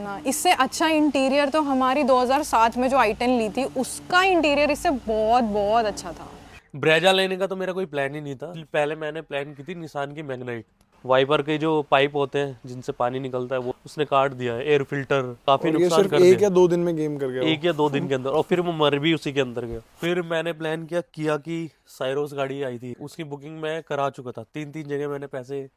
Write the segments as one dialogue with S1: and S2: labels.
S1: ना इससे अच्छा इंटीरियर तो हमारी 2007 में जो i10 ली थी उसका इंटीरियर इससे बहुत बहुत अच्छा था।
S2: ब्रेजा लेने का तो मेरा कोई प्लान ही नहीं था। पहले मैंने प्लान की थी निसान की मैग्नाइट। वाइपर के जो पाइप होते हैं जिनसे पानी निकलता है वो उसने काट दिया है। एयर फिल्टर काफी
S3: और ये
S2: नुकसान
S3: सिर्फ
S2: कर
S3: एक
S2: दिया।
S3: या 2 दिन में गेम कर गया
S2: एक या 2 दिन के अंदर, और फिर वो मर भी उसी के अंदर गया। फिर मैंने प्लान किया की साइरोस गाड़ी आई थी, उसकी बुकिंग मैं करा चुका था। 3 जगह मैंने पैसे,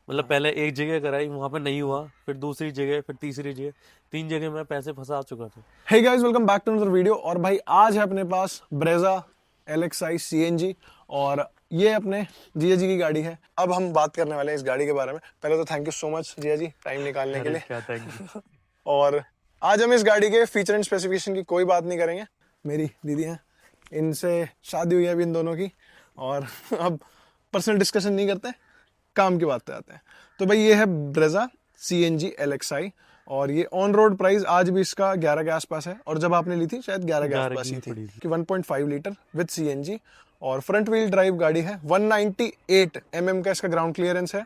S2: मतलब पहले एक जगह कराई, वहां पे नहीं हुआ, फिर दूसरी जगह, फिर तीसरी जगह, 3 जगह मैं पैसे फंसा चुका था।
S3: Hey guys, welcome back to another video. और भाई आज है अपने पास ब्रेजा LXi CNG और ये अपने जिया जी की गाड़ी है। अब हम बात करने वाले हैं इस गाड़ी के बारे में। पहले तो thank you so much Jiya ji time निकालने के
S2: अरे
S3: लिए।
S2: क्या, थैंक यू।
S3: और आज हम इस गाड़ी के फीचर एंड स्पेसिफिकेशन की कोई बात नहीं करेंगे। मेरी दीदी हैं, इनसे शादी हुई है अभी इन दोनों की, और अब पर्सनल डिस्कशन नहीं करते, काम की बात पे आते हैं। तो भाई ये है ब्रेजा CNG LXi और ये ऑन रोड प्राइस आज भी इसका 11 के आसपास है, और जब आपने ली थी शायद 11 के
S2: 11
S3: आसपास
S2: की
S3: ही थी
S2: पड़ी थी।
S3: कि 1.5 लीटर विद CNG और फ्रंट व्हील ड्राइव गाड़ी है। 198 mm का इसका ग्राउंड क्लियरेंस है।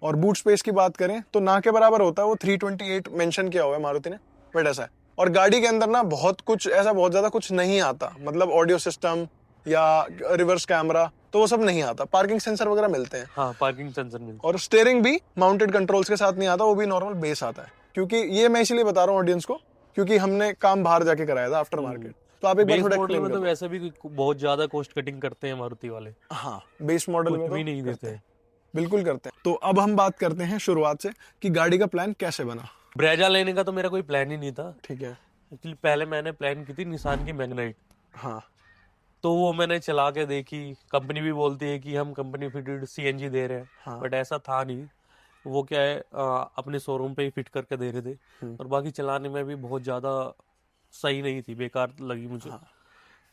S3: और बूट स्पेस की बात करें तो ना के बराबर होता है, वो 328 मेंशन किया हुआ है मारुति ने, बट ऐसा है। और गाड़ी के अंदर ना बहुत कुछ ऐसा बहुत ज्यादा कुछ नहीं आता, मतलब ऑडियो सिस्टम या रिवर्स कैमरा तो वो सब नहीं आता। पार्किंग सेंसर वगैरह मिलते हैं,
S2: हाँ, पार्किंग सेंसर मिलता
S3: और स्टीयरिंग भी माउंटेड कंट्रोल्स के साथ नहीं आता, वो भी नॉर्मल बेस आता है। क्योंकि ये मैं इसलिए बता रहा हूँ ऑडियंस को, क्योंकि हमने काम बाहर जाके कराया था आफ्टर मार्केट। तो आप
S2: है।
S3: एक बार
S2: बेस
S3: थोड़ा
S2: मॉडल
S3: एक्सप्लेन
S2: में
S3: कर
S2: तो
S3: दो।
S2: वैसे भी बहुत ज्यादा कॉस्ट कटिंग करते हैं मारुति वाले,
S3: हाँ, बेस मॉडल
S2: कुछ
S3: में तो
S2: भी नहीं
S3: करते
S2: देते।
S3: हैं, बिल्कुल करते हैं। तो अब हम बात करते हैं शुरुआत से कि गाड़ी का प्लान कैसे बना।
S2: ब्रेजा लेने का तो मेरा कोई प्लान ही नहीं था।
S3: ठीक है।
S2: एक्चुअली पहले मैंने प्लान की थी निसान की मैग्नाइट।
S3: हाँ
S2: तो वो मैंने चला के देखी। कंपनी भी बोलती है कि हम कंपनी फिटेड CNG दे रहे हैं,
S3: हाँ।
S2: बट ऐसा था नहीं। वो क्या है, अपने शोरूम पे ही फिट करके दे रहे थे, और बाकी चलाने में भी बहुत ज़्यादा सही नहीं थी, बेकार लगी मुझे।
S3: हाँ।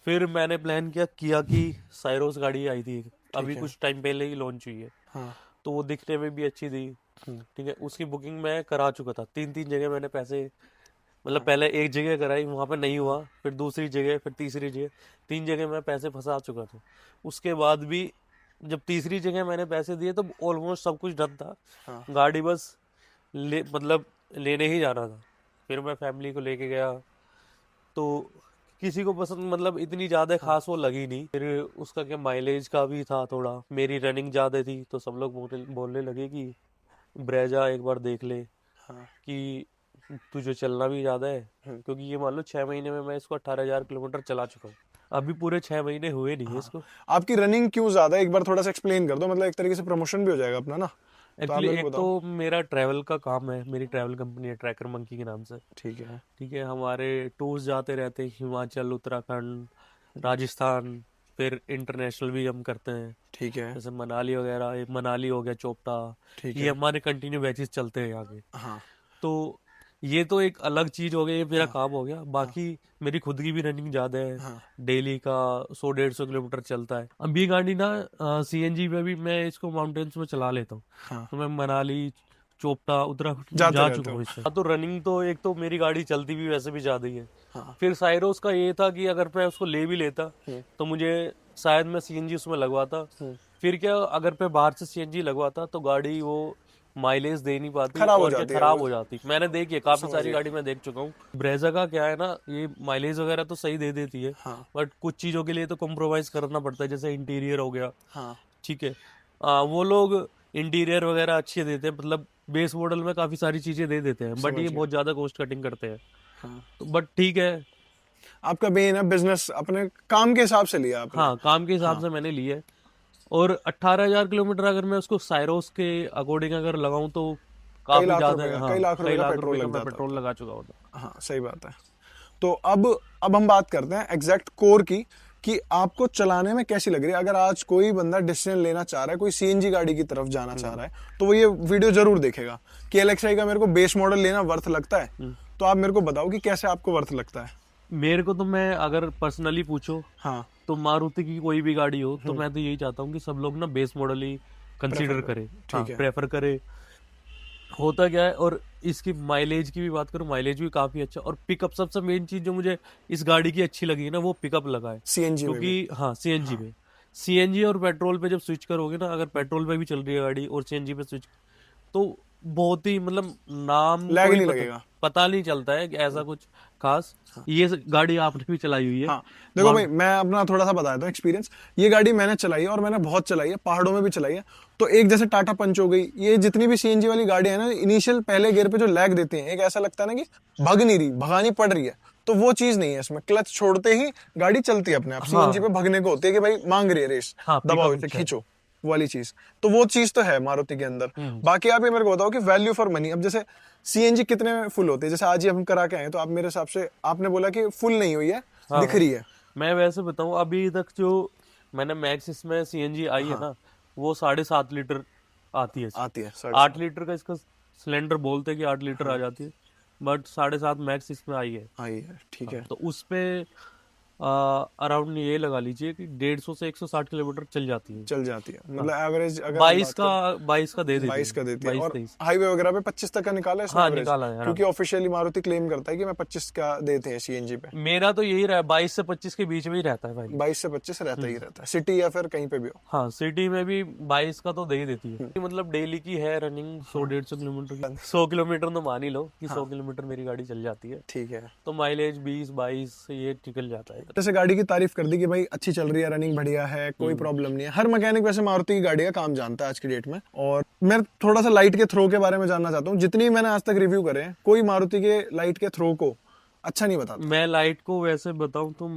S2: फिर मैंने प्लान किया कि साइरोस गाड़ी आई थी अभी
S3: है।
S2: कुछ टाइम पहले ही लॉन्च हुई है,
S3: हाँ।
S2: तो वो दिखने में भी अच्छी थी। ठीक है, उसकी बुकिंग मैं करा चुका था। 3 जगह मैंने पैसे, मतलब पहले एक जगह कराई, वहां पे नहीं हुआ, फिर दूसरी जगह, फिर तीसरी जगह, 3 जगह मैं पैसे फंसा चुका था। उसके बाद भी जब तीसरी जगह मैंने पैसे दिए तो ऑलमोस्ट सब कुछ डन था।
S3: हाँ।
S2: गाड़ी बस मतलब लेने ही जाना था। फिर मैं फैमिली को लेके गया, तो किसी को पसंद, मतलब इतनी ज़्यादा खास वो लगी नहीं। फिर उसका क्या, माइलेज का भी था थोड़ा, मेरी रनिंग ज़्यादा थी, तो सब लोग बोलने लगे कि ब्रेजा एक बार देख ले,
S3: हाँ।
S2: कि तुझे चलना भी ज़्यादा है। क्योंकि ये मान लो 6 महीने में मैं इसको 18,000 किलोमीटर चला चुका हूँ। अभी पूरे 6 महीने हुए नहीं है इसको।
S3: आपकी रनिंग क्यों ज्यादा है, एक बार थोड़ा सा एक्सप्लेन कर दो, मतलब एक तरीके से प्रमोशन भी हो जाएगा अपना ना। तो आप
S2: एक्चुअली
S3: मेरे को
S2: एक तो
S3: बताओ।
S2: मेरा ट्रैवल का काम है, मेरी ट्रैवल कंपनी है ट्रैकर मंकी के नाम से।
S3: ठीक है।
S2: ठीक है, हमारे टूर्स जाते रहते हैं, हिमाचल, उत्तराखंड, राजस्थान, फिर इंटरनेशनल भी हम करते हैं।
S3: ठीक है।
S2: जैसे मनाली वगैरह, एक मनाली हो गया, चोपटा,
S3: ठीक
S2: ये
S3: है।
S2: हमारे कंटिन्यू बैचेस चलते हैं यहाँ के।
S3: हाँ।
S2: तो ये तो एक अलग चीज हो गई, ये मेरा
S3: हाँ।
S2: काम हो गया। बाकी मेरी खुद की भी रनिंग ज्यादा है,
S3: हाँ।
S2: डेली का 100-150 किलोमीटर चलता है। अब ये गाड़ी ना CNG पे भी मैं इसको माउंटेन्स में चला लेता हूँ।
S3: हाँ।
S2: तो मैं मनाली, चोपटा, उत्तराखंड
S3: जाते
S2: जा
S3: रहते
S2: चुका
S3: हो।
S2: हूँ इससे। हाँ, तो रनिंग तो एक तो मेरी गाड़ी चलती भी वैसे भी ज्यादा ही है।
S3: हाँ।
S2: फिर साइरोस का ये था कि अगर मैं उसको ले भी लेता तो मुझे शायद मैं CNG उसमें लगवाता। फिर क्या, अगर मैं बाहर से CNG लगवाता तो गाड़ी वो माइलेज दे नहीं पाती,
S3: खराब हो
S2: और क्या
S3: जाती है
S2: खराब
S3: वो।
S2: हो जाती। मैंने देखी है, काफी
S3: समझ
S2: सारी
S3: गया।
S2: गाड़ी मैं देख चुका हूँ। ब्रेजा का क्या है ना, ये माइलेज वगैरह तो सही दे देती है,
S3: हाँ।
S2: बट कुछ चीजों के लिए तो कॉम्प्रोमाइज करना पड़ता है, जैसे इंटीरियर हो गया।
S3: हाँ।
S2: ठीक है, वो लोग इंटीरियर वगैरह अच्छे देते हैं, मतलब बेस मॉडल में काफी सारी चीजें दे देते हैं, बट ये
S3: समझ गया।
S2: बहुत ज्यादा कॉस्ट कटिंग करते हैं।
S3: हाँ।
S2: तो बट ठीक है।
S3: आपका मेन है बिजनेस, अपने काम के हिसाब से लिया आपने।
S2: हाँ, काम के हिसाब
S3: हाँ।
S2: से मैंने ली है। और 18,000 किलोमीटर अगर मैं उसको साइरोस के अकॉर्डिंग अगर लगाऊं तो
S3: कई
S2: काफी
S3: लाख
S2: ज्यादा
S3: रुपए
S2: है।
S3: का,
S2: हाँ,
S3: कई लाख
S2: कई
S3: रुपए का
S2: लाख
S3: पेट्रोल
S2: रुपए का
S3: लग
S2: मैं
S3: जाता
S2: पेट्रोल
S3: होता
S2: लगा चुका होता।
S3: है। हाँ, सही बात है। तो अब हम बात करते हैं एग्जैक्ट कोर की, कि आपको चलाने में कैसी लग रही है। अगर आज कोई बंदा डिसीजन लेना चाह रहा है, कोई CNG गाड़ी की तरफ जाना चाह रहा है, तो वो ये वीडियो जरूर देखेगा कि LXi का मेरे को बेस मॉडल लेना वर्थ लगता है। तो आप मेरे को बताओ कि कैसे आपको वर्थ लगता है।
S2: मेरे को तो, मैं अगर पर्सनली पूछो
S3: हाँ।
S2: तो मारुति की कोई भी गाड़ी हो तो मैं तो यही चाहता हूँ कि सब लोग ना बेस मॉडल ही कंसीडर करें। हाँ,
S3: ठीक है।
S2: प्रेफर करें। होता क्या है, और इसकी माइलेज की भी बात करूं, माइलेज भी काफी अच्छा, और पिकअप सबसे मेन चीज जो मुझे इस गाड़ी की अच्छी लगी है ना, वो पिकअप लगा है।
S3: CNG में भी।
S2: क्योंकि हाँ, CNG पे, CNG और पेट्रोल पे जब स्विच करोगे ना, अगर पेट्रोल पे भी चल रही है गाड़ी और CNG पे स्विच, तो बहुत ही मतलब नाम
S3: लैग
S2: कोई
S3: नहीं
S2: पता,
S3: लगेगा।
S2: पता नहीं चलता है कि ऐसा कुछ खास। ये गाड़ी आपने भी चलाई हुई है?
S3: हाँ देखो भाई, मैं अपना थोड़ा सा बताया था एक्सपीरियंस। ये गाड़ी मैंने चलाई है और मैंने बहुत चलाई है, पहाड़ों में भी चलाई है। तो एक जैसे टाटा पंच हो गई, ये जितनी भी सीएनजी वाली गाड़ी है ना, इनिशियल पहले गियर पे जो लैग देती है, एक ऐसा लगता है ना कि भग नहीं रही, भगानी पड़ रही है। तो वो चीज नहीं है इसमें। क्लच छोड़ते ही गाड़ी चलती है अपने आप। सीएनजी
S2: हाँ
S3: पे भगने को होती है कि भाई मांग रही है रेस,
S2: हाँ,
S3: दबाओ
S2: पिकअप
S3: इसे,
S2: अच्छा है।
S3: खींचो, वो वाली चीज। तो वो चीज तो है मारुति के अंदर। बाकी आप ये मेरे को बताओ कि वैल्यू फॉर मनी, अब जैसे सीएनजी कितने में फुल होते हैं? जैसे आज ही हम करा के आए, तो आप मेरे हिसाब से, आपने बोला कि फुल नहीं हुई है,
S2: हाँ
S3: दिख
S2: हाँ।
S3: रही है।
S2: मैं वैसे बताऊं, अभी तक जो मैंने मैक्स इसमें सीएनजी आई है ना, वो 7.5 लीटर आती है।
S3: आती है
S2: 8 लीटर का इसका सिलेंडर बोलते हैं कि 8 लीटर आ जाती है, बट 7.5 मैक्स इसमें आई है।
S3: आई है, ठीक
S2: हाँ,
S3: है।
S2: तो उस पे अराउंड ये लगा लीजिए कि 150 से 160 किलोमीटर चल जाती है।
S3: चल जाती है,
S2: हाँ,
S3: मतलब एवरेज अगर हम
S2: 22
S3: बात
S2: का
S3: करें,
S2: 22 का दे देती
S3: 22
S2: है,
S3: का देती है।
S2: 22
S3: और
S2: 23।
S3: हाईवे वगैरह पे 25 तक का निकाला है इसने
S2: हाँ,
S3: एवरेज?
S2: निकाला है आराम
S3: क्योंकि
S2: से।
S3: ऑफिशियली मारुति क्लेम करता है कि मैं 25 का देते हैं सीएनजी पे।
S2: मेरा तो यही रहा, 22 से 25 के बीच में ही रहता है भाई।
S3: 22 से 25 रहता ही रहता है, सिटी या फिर कहीं पे भी हो।
S2: हाँ, सिटी में भी 22 का तो दे ही देती है। मतलब डेली की है रनिंग 100-150 किलोमीटर की। 100 किलोमीटर तो मान ही लो कि 100 किलोमीटर मेरी गाड़ी चल जाती है,
S3: ठीक है।
S2: तो माइलेज 20-22 से ये निकल जाता है।
S3: जैसे गाड़ी की तारीफ कर दी कि भाई अच्छी चल रही है, रनिंग बढ़िया है, कोई प्रॉब्लम नहीं है। हर मैकेनिक वैसे मारुति की गाड़ी का काम जानता है आज की डेट में। और मैं थोड़ा सा लाइट के थ्रो के बारे में जानना चाहता हूँ। जितनी मैंने आज तक रिव्यू करे हैं, कोई मारुति के लाइट के थ्रो को अच्छा नहीं बताता,
S2: मैं लाइट को वैसे बताऊं तो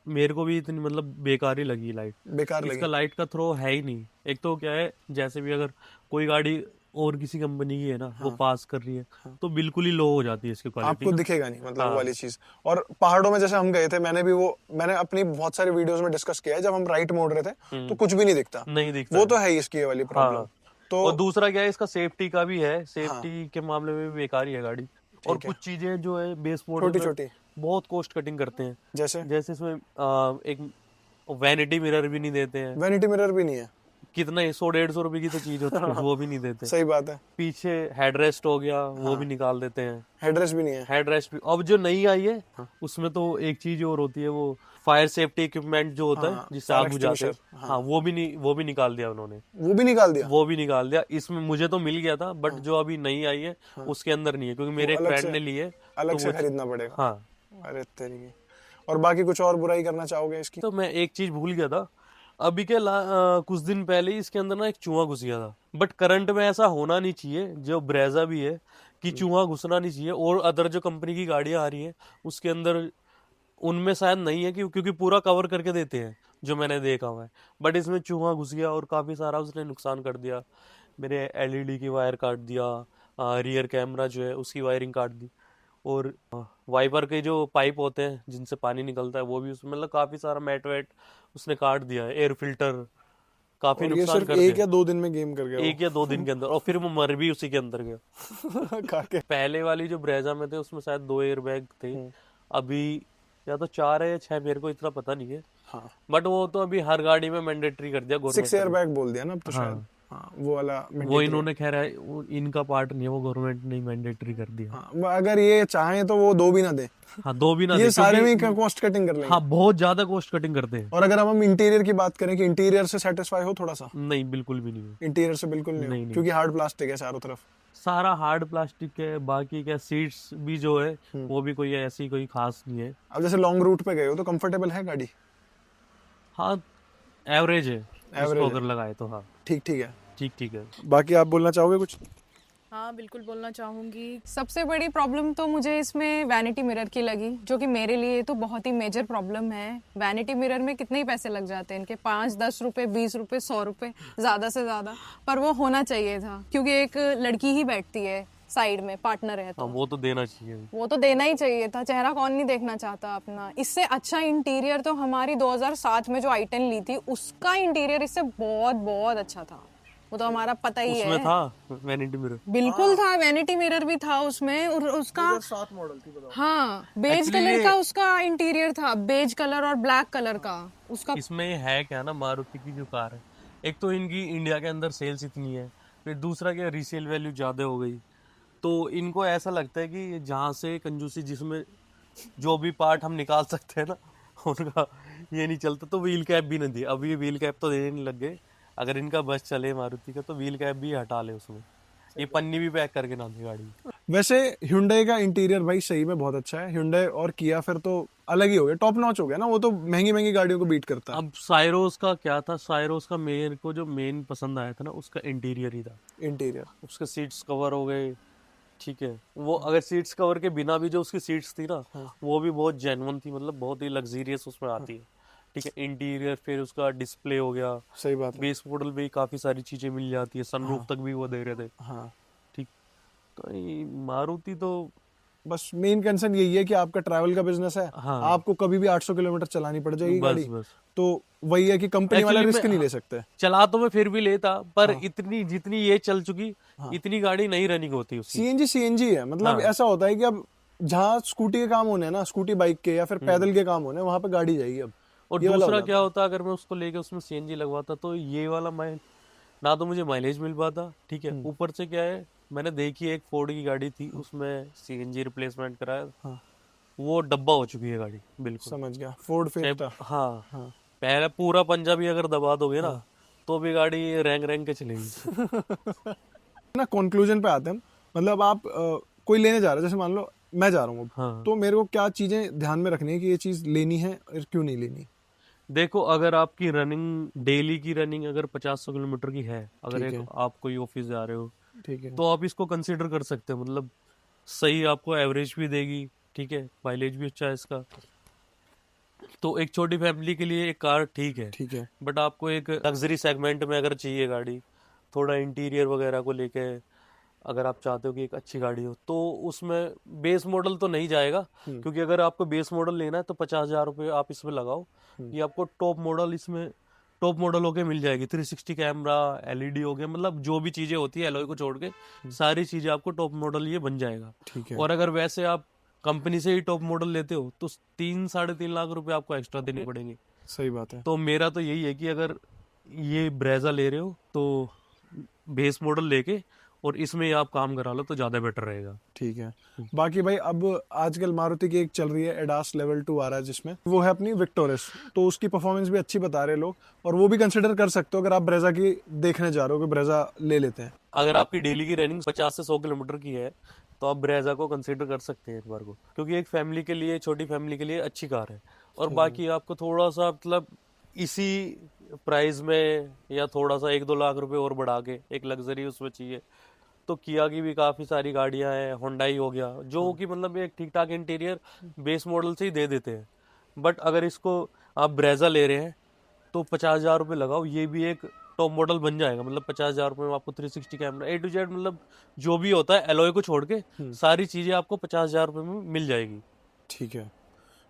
S2: मेरे को भी इतनी मतलब बेकार ही लगी लाइट।
S3: बेकार
S2: इसका
S3: लगी।
S2: लाइट का थ्रो है ही नहीं। एक तो क्या है, जैसे भी अगर कोई गाड़ी और किसी कंपनी की है ना, वो पास कर रही है, तो बिल्कुल ही लो हो जाती है इसकी क्वालिटी
S3: आपको
S2: ना।
S3: दिखेगा नहीं, मतलब वो
S2: हाँ।
S3: वाली चीज। और पहाड़ों में जैसे हम गए थे, मैंने अपनी बहुत सारे वीडियोस में डिस्कस किया है, जब हम राइट मोड़ रहे थे तो कुछ भी नहीं दिखता।
S2: नहीं दिखता
S3: वो
S2: है।
S3: तो है ही इसकी ये वाली प्रॉब्लम।
S2: हाँ,
S3: तो
S2: और दूसरा क्या है, इसका सेफ्टी का भी है। सेफ्टी के मामले में भी बेकार ही है गाड़ी। और
S3: ठीक है,
S2: कुछ चीजें जो है बेस मॉडल
S3: छोटी
S2: में
S3: छोटी,
S2: बहुत कॉस्ट कटिंग करते हैं।
S3: जैसे
S2: जैसे इसमें एक वैनिटी मिरर भी नहीं देते हैं।
S3: वैनिटी मिरर भी नहीं है।
S2: कितना ही 100-150 रुपए की तो चीज होती है, वो भी नहीं देते।
S3: सही बात है।
S2: पीछे हेडरेस्ट हो गया, वो भी निकाल देते हैं।
S3: हेडरेस्ट भी नहीं है।
S2: हेडरेस्ट भी अब जो नई आई है, उसमें तो एक चीज और होती है, वो फायर सेफ्टी इक्विपमेंट जो होता है, जिससे
S3: फायर
S2: आग बुझाते हैं।
S3: एक्सटिंग्विशर,
S2: हाँ, वो भी निकाल दिया उन्होंने।
S3: वो भी निकाल दिया।
S2: वो भी निकाल दिया। इसमें मुझे तो मिल गया था, बट जो अभी नई आई है उसके अंदर नहीं है, क्योंकि मेरे एक
S3: अलग
S2: फ्रेंड
S3: से
S2: ने ली है।
S3: अलग
S2: तो
S3: से
S2: वो
S3: खरीदना पड़ेगा।
S2: हाँ,
S3: अरे तेरी। और बाकी कुछ और बुराई करना चाहोगे इसकी?
S2: तो मैं एक चीज भूल गया था। अभी के कुछ दिन पहले ही इसके अंदर ना एक चूहा घुस गया था। बट करंट में ऐसा होना नहीं चाहिए, जो ब्रेजा भी है, कि चूहा घुसना नहीं चाहिए। और अदर जो कंपनी की गाड़ियां आ रही हैं उसके अंदर, उनमें शायद नहीं है, क्योंकि पूरा कवर करके देते हैं जो मैंने देखा हुआ है। बट इसमें चूहा घुस गया और काफी सारा उसने नुकसान कर दिया। मेरे एलईडी की वायर काट दिया, रियर कैमरा जो है उसकी वायरिंग काट दी, और वाइपर के जो पाइप होते हैं जिनसे पानी निकलता है वो भी उसमें, मतलब काफी सारा मैट वेट उसने काट दिया है। एयर फिल्टर काफी
S3: और ये
S2: नुकसान
S3: सिर्फ
S2: कर
S3: 1
S2: दिया।
S3: या 2 दिन में गेम कर गया
S2: 1 या 2 दिन के अंदर, और फिर वो मर भी उसी के अंदर गया।
S3: वो खा के।
S2: पहले वाली जो ब्रेजा में थे उसमें शायद 2 एयर बैग थे, अभी या तो 4 है या 6, मेरे को इतना पता नहीं है।
S3: हाँ,
S2: बट वो तो अभी हर गाड़ी में मैंडेटरी कर दिया
S3: 6
S2: गवर्नमेंट
S3: एयर
S2: ने।
S3: बैग बोल दिया ना अब तो
S2: हाँ,
S3: शायद। हाँ, वो वाला
S2: वो
S3: mandatory।
S2: इन्होंने खैर है, इनका पार्ट नहीं है, वो गवर्नमेंट ने मैंडेटरी कर दिया।
S3: हाँ, वो अगर ये चाहें तो वो 2 भी ना दे,
S2: हाँ, 2 भी ना
S3: ये
S2: दे,
S3: सारे में
S2: क्योंकि
S3: कॉस्ट कटिंग कर लेंगे।
S2: हाँ, बहुत ज्यादा कॉस्ट कटिंग करते हैं।
S3: और अगर हम इंटीरियर की बात करें कि इंटीरियर से सेटिस्फाई हो थोड़ा सा?
S2: नहीं, बिल्कुल भी नहीं है।
S3: इंटीरियर से बिल्कुल नहीं हो,
S2: नहीं।
S3: क्योंकि हार्ड प्लास्टिक है चारों तरफ।
S2: सारा हार्ड प्लास्टिक है। बाकी क्या, सीट्स भी जो है वो भी कोई ऐसी कोई खास नहीं है।
S3: अब जैसे लॉन्ग रूट पे गए हो तो कंफर्टेबल है गाड़ी?
S2: हाँ, एवरेज है उसको अगर लगाए तो। हाँ,
S3: ठीक ठीक है।
S2: ठीक है।
S3: बाकी आप बोलना चाहोगे कुछ?
S1: हाँ बिल्कुल बोलना चाहूँगी। सबसे बड़ी प्रॉब्लम तो मुझे इसमें वैनिटी मिरर की लगी, जो कि मेरे लिए तो बहुत ही मेजर प्रॉब्लम है। वैनिटी मिरर में कितने ही पैसे लग जाते हैं इनके, 5-10 रुपए, 20 रुपए, 100 रुपए ज़्यादा से ज़्यादा। पर वो होना चाहिए था, क्योंकि एक लड़की ही बैठती है साइड में, पार्टनर है,
S2: हाँ,
S1: तो
S2: वो तो देना चाहिए।
S1: वो तो देना ही चाहिए था। चेहरा कौन नहीं देखना चाहता अपना। इससे अच्छा इंटीरियर तो हमारी 2007 में जो i10 ली थी उसका इंटीरियर इससे बहुत बहुत अच्छा था। वो तो हमारा पता ही
S2: उसमें
S1: है।
S2: था वैनिटी मिरर।
S1: बिल्कुल था, वैनिटी मिरर भी था उसमें। और उसका
S3: 7 मॉडल थी, बताओ।
S1: हाँ, बेज
S2: Actually
S1: कलर
S2: ये-
S1: का उसका इंटीरियर था, बेज कलर और ब्लैक कलर का उसका।
S2: इसमें है क्या ना, मारुति की जो कार है, एक तो इनकी इंडिया के अंदर सेल्स इतनी है, फिर दूसरा क्या, रीसेल वैल्यू ज़्यादा हो गई। तो इनको ऐसा लगता है कि जहाँ से कंजूसी, जिसमें जो भी पार्ट हम निकाल सकते हैं ना, उनका ये नहीं चलता। तो व्हील कैप भी नहीं दी। अब ये व्हील कैप तो देने नहीं लग गए। अगर इनका बस चले मारुति का, तो व्हील कैप भी हटा ले उसमें। ये पन्नी भी पैक करके ना दे गाड़ी।
S3: वैसे Hyundai का इंटीरियर भाई सही में बहुत अच्छा है। Hyundai और Kia फिर तो अलग ही हो गया, टॉप नॉच हो गया ना, वो तो महंगी महंगी गाड़ियों को बीट करता है।
S2: अब साइरोस का क्या था, साइरोस का मेरे को जो मेन पसंद आया था ना, उसका इंटीरियर ही था।
S3: इंटीरियर
S2: उसके सीट्स कवर हो गए, ठीक है, वो अगर सीट्स कवर के बिना भी जो उसकी सीट्स थी ना, वो भी बहुत जेन्युइन थी, मतलब बहुत ही लग्जरियस उसमें आती है, ठीक है। इंटीरियर, फिर उसका डिस्प्ले हो गया,
S3: सही बात है।
S2: बेस मॉडल में काफी सारी चीजें मिल जाती है, सनरूफ तक भी वो दे रहे थे,
S3: हाँ,
S2: ठीक। तो ये मारुति तो
S3: बस मेन कंसर्न यही है कि आपका ट्रैवल का बिजनेस है,
S2: हाँ,
S3: आपको कभी भी 800 किलोमीटर चलानी पड़ जाएगी
S2: बस
S3: गाड़ी,
S2: बस
S3: तो वही है कि कंपनी वाला
S2: Actually
S3: रिस्क
S2: मैं-
S3: नहीं ले सकते।
S2: चला तो मैं फिर भी लेता, पर इतनी जितनी ये चल चुकी, इतनी गाड़ी नहीं रनिंग होती उसकी।
S3: सीएनजी है, मतलब
S2: हाँ।
S3: ऐसा होता है कि अब जहाँ स्कूटी के काम होने हैं ना, स्कूटी बाइक के या फिर पैदल के काम होने हैं, वहां पे गाड़ी जाएगी अब।
S2: और
S3: ये वाला हो
S2: दूसरा
S3: जाता
S2: क्या होता अगर मैं उसको लेके उसमें सीएनजी लगवाता, तो ये वाला माइल ना तो मुझे माइलेज मिल पाता, ठीक है, ऊपर से क्या है, मैंने देखी एक फोर्ड की गाड़ी थी, उसमें सीएनजी रिप्लेसमेंट कराया,
S3: हाँ,
S2: वो डब्बा हो चुकी है गाड़ी बिल्कुल।
S3: समझ गया, फोर्ड
S2: चाहे-
S3: फेस्टा।
S2: हाँ,
S3: हाँ।
S2: पहले पूरा पंजा भी अगर दबा दोगे ना, तो भी गाड़ी रैंग रैंग के चलेगी।
S3: ना कंक्लूजन पे आते हैं हम। मतलब आप कोई लेने जा रहे हैं, जैसे मान लो मैं जा रहा हूँ अब,
S2: हाँ।
S3: तो मेरे को क्या चीजें ध्यान में रखनी है कि ये चीज लेनी है और क्यों नहीं लेनी?
S2: देखो, अगर आपकी रनिंग, डेली की रनिंग अगर 50 किलोमीटर की है, अगर
S3: ठीक
S2: एक
S3: है।
S2: आप कोई ऑफिस जा रहे हो,
S3: ठीक है।
S2: तो आप इसको कंसीडर कर सकते हो, मतलब सही आपको एवरेज भी देगी, ठीक है, माइलेज भी अच्छा है इसका। तो एक छोटी फैमिली के लिए एक कार ठीक है,
S3: ठीक है।
S2: बट आपको एक लग्जरी सेगमेंट में अगर चाहिए गाड़ी, थोड़ा इंटीरियर वगैरह को लेके अगर आप चाहते हो कि एक अच्छी गाड़ी हो, तो उसमें बेस मॉडल तो नहीं जाएगा, क्योंकि अगर आपको बेस मॉडल लेना है तो 50,000 रुपये आप इसमें लगाओ, ये आपको टॉप मॉडल, इसमें टॉप मॉडल होके मिल जाएगी, 360 कैमरा, एलईडी हो गया, मतलब जो भी चीजें होती है एलॉय को छोड़ के सारी चीजें आपको टॉप मॉडल ये बन जाएगा।
S3: ठीक है।
S2: और अगर वैसे आप कंपनी से ही टॉप मॉडल लेते हो, तो 3-3.5 लाख रुपए आपको एक्स्ट्रा देने पड़ेंगे।
S3: सही बात है।
S2: तो मेरा तो यही है कि अगर ये ब्रेजा ले रहे हो तो बेस मॉडल लेके और इसमें आप काम करा लो तो ज्यादा बेटर रहेगा।
S3: ठीक है। बाकी भाई अब आजकल मारुति की एक चल रही है एडास लेवल 2 आ रहा है, जिसमें वो है अपनी विक्टोरिस, तो उसकी परफॉर्मेंस भी अच्छी बता रहे लोग, और वो भी कंसिडर कर सकते हो अगर आप ब्रेजा की देखने जा रहे हो कि ब्रेजा ले लेते हैं।
S2: अगर आपकी डेली की रनिंग 50 से 100 किलोमीटर की है, तो आप ब्रेजा को कंसीडर कर सकते हैं एक बार को, क्योंकि एक फैमिली के लिए, छोटी फैमिली के लिए अच्छी कार है। और बाकी आपको थोड़ा सा मतलब इसी प्राइस में या थोड़ा सा 1-2 लाख रुपए और बढ़ा के एक लग्जरी उसमें चाहिए, तो किया की भी काफी सारी गाड़ियां हैं, होंडाई हो गया, जो कि मतलब एक ठीक ठाक इंटीरियर बेस मॉडल से ही दे देते हैं। बट अगर इसको आप ब्रेजा ले रहे हैं तो 50,000 रुपये लगाओ, ये भी एक टॉप मॉडल बन जाएगा, मतलब 50,000 रुपये में आपको 360 कैमरा A to Z, मतलब जो भी होता है एलॉय को छोड़ के सारी चीजें आपको 50,000 रुपये में मिल जाएगी।
S3: ठीक है।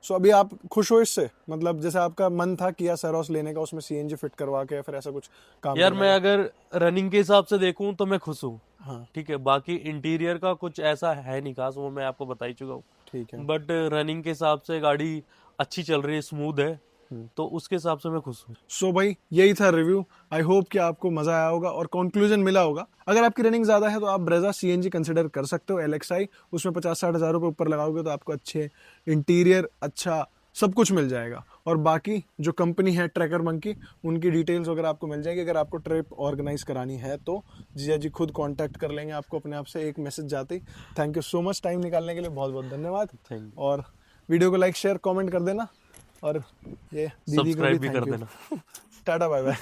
S3: सो अभी आप खुश हो इससे? मतलब जैसे आपका मन था किया सेरोस लेने का, उसमें सीएनजी फिट करवा के या फिर ऐसा कुछ काम
S2: यार
S3: करने
S2: मैं अगर रनिंग के हिसाब से देखूं तो मैं खुश हूँ,
S3: हाँ।
S2: ठीक है। बाकी इंटीरियर का कुछ ऐसा है नहीं खास, वो मैं आपको बता ही चुका हूँ,
S3: ठीक है।
S2: बट रनिंग के हिसाब से गाड़ी अच्छी चल रही है, स्मूथ है, तो उसके हिसाब से मैं खुश हूँ।
S3: सो भाई यही था रिव्यू। आई होप कि आपको मजा आया होगा और कंक्लूजन मिला होगा। अगर आपकी रनिंग ज्यादा है तो आप ब्रेजा सीएनजी कंसिडर कर सकते हो, LXI, उसमें 50-60 हज़ार रुपये ऊपर लगाओगे तो आपको अच्छे इंटीरियर, अच्छा सब कुछ मिल जाएगा। और बाकी जो कंपनी है ट्रैकर मंकी, उनकी डिटेल्स वगैरह आपको मिल जाएगी। अगर आपको ट्रिप ऑर्गेनाइज करानी है तो जीजा जी खुद कांटेक्ट कर लेंगे आपको अपने आप से, एक मैसेज जाते ही। Thank you so much time निकालने के लिए, बहुत बहुत धन्यवाद।
S2: Thank you.
S3: और वीडियो को लाइक शेयर कमेंट कर देना, और ये दीदी को
S2: सब्सक्राइब भी
S3: thank
S2: कर
S3: you।
S2: देना।
S3: Tata bye bye.